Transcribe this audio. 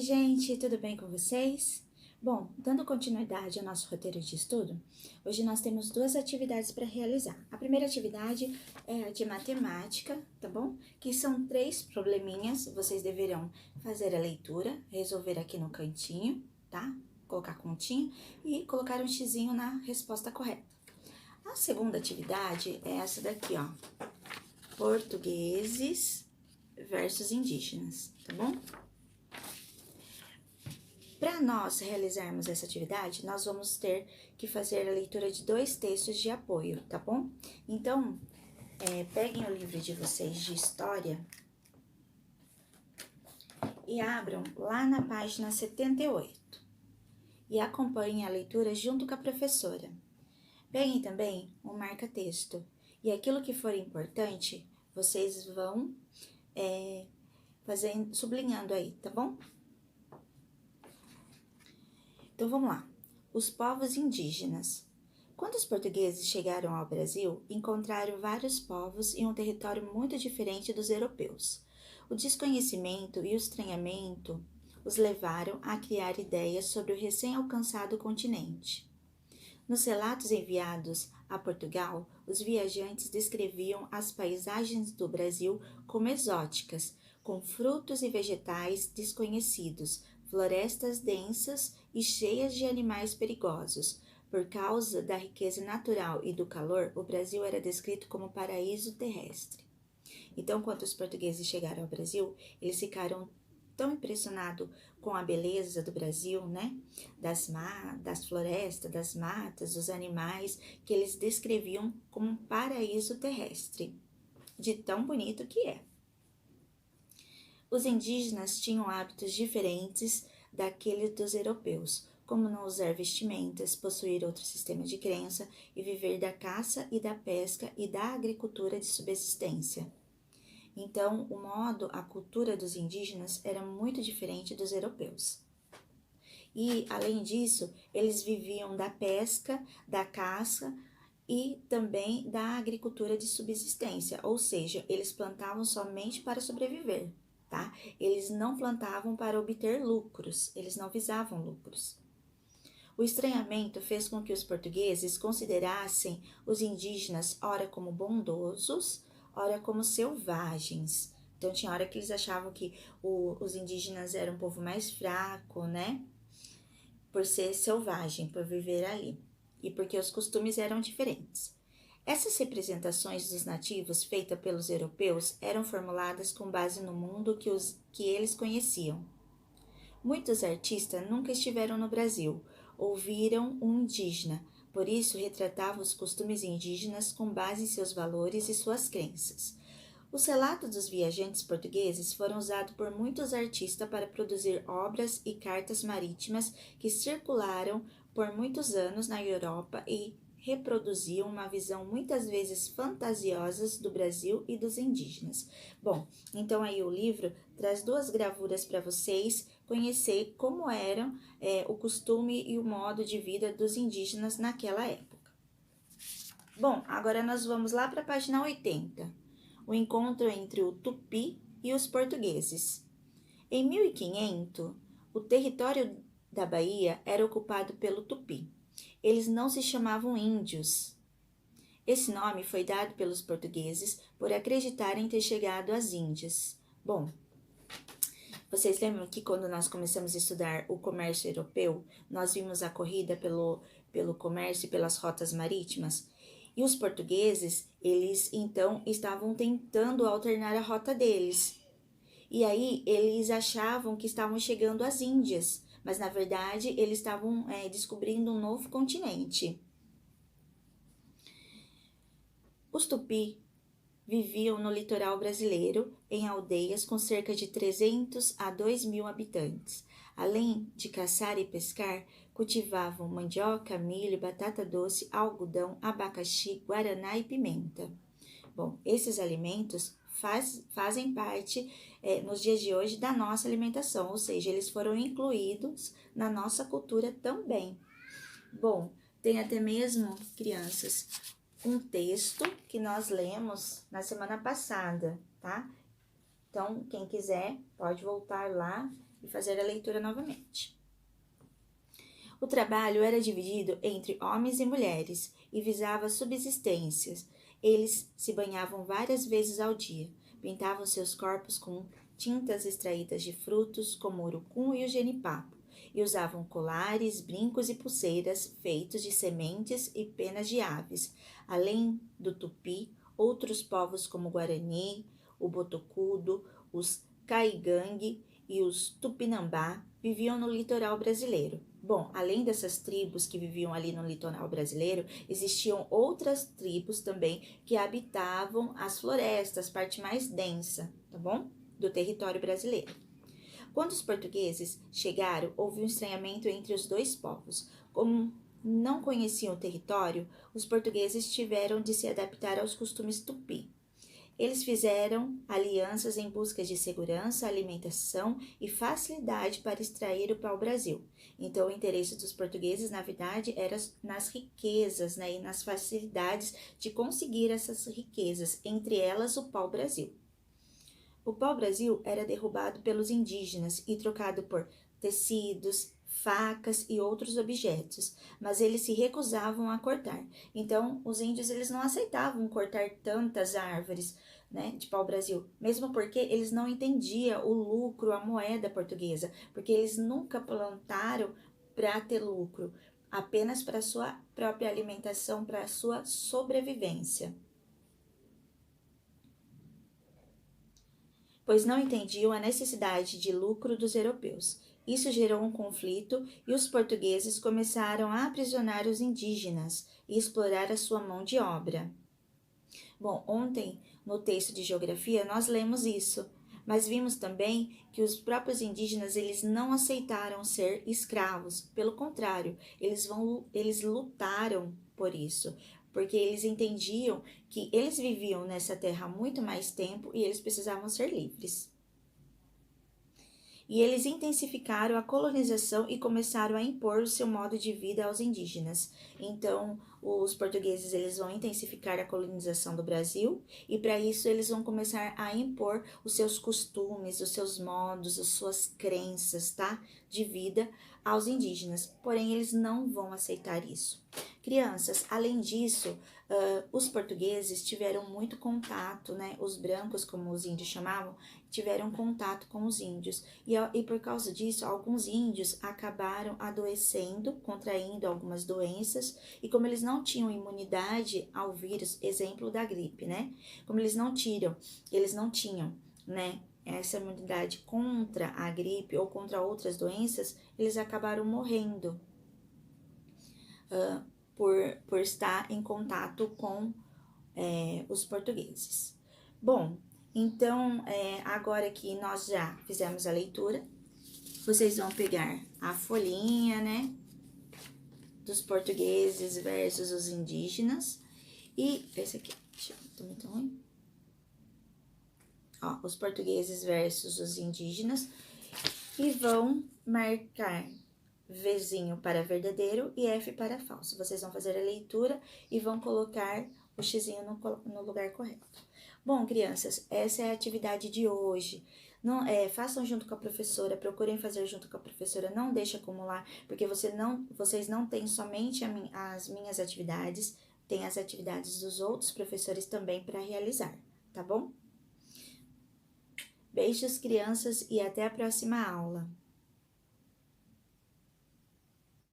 gente, tudo bem com vocês? Bom, dando continuidade ao nosso roteiro de estudo, hoje nós temos duas atividades para realizar. A primeira atividade é a de matemática, tá bom? Que são 3 probleminhas, vocês deverão fazer a leitura, resolver aqui no cantinho, tá? Colocar continho e colocar um xizinho na resposta correta. A segunda atividade é essa daqui, ó. Portugueses versus indígenas, tá bom? Para nós realizarmos essa atividade, nós vamos ter que fazer a leitura de 2 textos de apoio, tá bom? Então, peguem o livro de vocês de história e abram lá na página 78 e acompanhem a leitura junto com a professora. Peguem também o marca-texto e aquilo que for importante, vocês vão sublinhando aí, tá bom? Então, vamos lá. Os povos indígenas. Quando os portugueses chegaram ao Brasil, encontraram vários povos em um território muito diferente dos europeus. O desconhecimento e o estranhamento os levaram a criar ideias sobre o recém-alcançado continente. Nos relatos enviados a Portugal, os viajantes descreviam as paisagens do Brasil como exóticas, com frutos e vegetais desconhecidos, florestas densas e cheias de animais perigosos. Por causa da riqueza natural e do calor, o Brasil era descrito como paraíso terrestre. Então, quando os portugueses chegaram ao Brasil, eles ficaram tão impressionados com a beleza do Brasil, né? Das florestas, das matas, dos animais, que eles descreviam como um paraíso terrestre, de tão bonito que é. Os indígenas tinham hábitos diferentes daqueles dos europeus, como não usar vestimentas, possuir outro sistema de crença e viver da caça e da pesca e da agricultura de subsistência. Então, a cultura dos indígenas era muito diferente dos europeus. E, além disso, eles viviam da pesca, da caça e também da agricultura de subsistência, ou seja, eles plantavam somente para sobreviver. Tá? Eles não plantavam para obter lucros, eles não visavam lucros. O estranhamento fez com que os portugueses considerassem os indígenas ora como bondosos, ora como selvagens. Então, tinha hora que eles achavam que os indígenas eram um povo mais fraco, né? Por ser selvagem, por viver ali. E porque os costumes eram diferentes. Essas representações dos nativos feitas pelos europeus eram formuladas com base no mundo que eles conheciam. Muitos artistas nunca estiveram no Brasil, ouviram um indígena, por isso retratavam os costumes indígenas com base em seus valores e suas crenças. Os relatos dos viajantes portugueses foram usados por muitos artistas para produzir obras e cartas marítimas que circularam por muitos anos na Europa e reproduziam uma visão muitas vezes fantasiosa do Brasil e dos indígenas. Bom, então aí o livro traz 2 gravuras para vocês conhecer como eram o costume e o modo de vida dos indígenas naquela época. Bom, agora nós vamos lá para a página 80. O encontro entre o Tupi e os portugueses. Em 1500, o território da Bahia era ocupado pelo Tupi. Eles não se chamavam índios. Esse nome foi dado pelos portugueses por acreditarem ter chegado às Índias. Bom, vocês lembram que quando nós começamos a estudar o comércio europeu, nós vimos a corrida pelo comércio e pelas rotas marítimas? E os portugueses, eles então estavam tentando alternar a rota deles. E aí eles achavam que estavam chegando às Índias, mas na verdade eles estavam descobrindo um novo continente. Os Tupi viviam no litoral brasileiro, em aldeias com cerca de 300 a 2.000 habitantes. Além de caçar e pescar, cultivavam mandioca, milho, batata doce, algodão, abacaxi, guaraná e pimenta. Bom, esses alimentos fazem parte, nos dias de hoje, da nossa alimentação, ou seja, eles foram incluídos na nossa cultura também. Bom, tem até mesmo, crianças, um texto que nós lemos na semana passada, tá? Então, quem quiser, pode voltar lá e fazer a leitura novamente. O trabalho era dividido entre homens e mulheres e visava subsistências. Eles se banhavam várias vezes ao dia, pintavam seus corpos com tintas extraídas de frutos como o urucum e o genipapo, e usavam colares, brincos e pulseiras feitos de sementes e penas de aves. Além do tupi, outros povos como o Guarani, o Botocudo, os Caigangue e os Tupinambá viviam no litoral brasileiro. Bom, além dessas tribos que viviam ali no litoral brasileiro, existiam outras tribos também que habitavam as florestas, parte mais densa, tá bom? Do território brasileiro. Quando os portugueses chegaram, houve um estranhamento entre os dois povos. Como não conheciam o território, os portugueses tiveram de se adaptar aos costumes tupi. Eles fizeram alianças em busca de segurança, alimentação e facilidade para extrair o pau-brasil. Então, o interesse dos portugueses, na verdade, era nas riquezas, né, e nas facilidades de conseguir essas riquezas, entre elas o pau-brasil. O pau-brasil era derrubado pelos indígenas e trocado por tecidos, facas e outros objetos, mas eles se recusavam a cortar. Então, os índios eles não aceitavam cortar tantas árvores, né, de pau-brasil, mesmo porque eles não entendiam o lucro, a moeda portuguesa, porque eles nunca plantaram para ter lucro, apenas para sua própria alimentação, para a sua sobrevivência. Pois não entendiam a necessidade de lucro dos europeus. Isso gerou um conflito e os portugueses começaram a aprisionar os indígenas e explorar a sua mão de obra. Bom, ontem no texto de geografia nós lemos isso, mas vimos também que os próprios indígenas eles não aceitaram ser escravos, pelo contrário, eles lutaram por isso, porque eles entendiam que eles viviam nessa terra há muito mais tempo e eles precisavam ser livres. E eles intensificaram a colonização e começaram a impor o seu modo de vida aos indígenas. Então, os portugueses eles vão intensificar a colonização do Brasil e para isso eles vão começar a impor os seus costumes, os seus modos, as suas crenças, tá? De vida aos indígenas. Porém, eles não vão aceitar isso. Crianças, além disso, os portugueses tiveram muito contato, né? Os brancos, como os índios chamavam, tiveram contato com os índios. E por causa disso, alguns índios acabaram adoecendo, contraindo algumas doenças. E como eles não tinham imunidade ao vírus, exemplo da gripe, né? Como eles não tinham, né? Essa imunidade contra a gripe ou contra outras doenças, eles acabaram morrendo por estar em contato com os portugueses. Bom, então agora que nós já fizemos a leitura, vocês vão pegar a folhinha, né, dos portugueses versus os indígenas, e esse aqui, tá muito ruim. Ó, os portugueses versus os indígenas, e vão marcar Vzinho para verdadeiro e F para falso. Vocês vão fazer a leitura e vão colocar o xizinho no lugar correto. Bom, crianças, essa é a atividade de hoje. Não, façam junto com a professora, procurem fazer junto com a professora, não deixe acumular, porque vocês não têm somente as minhas atividades, tem as atividades dos outros professores também para realizar, tá bom? Beijos, crianças, e até a próxima aula.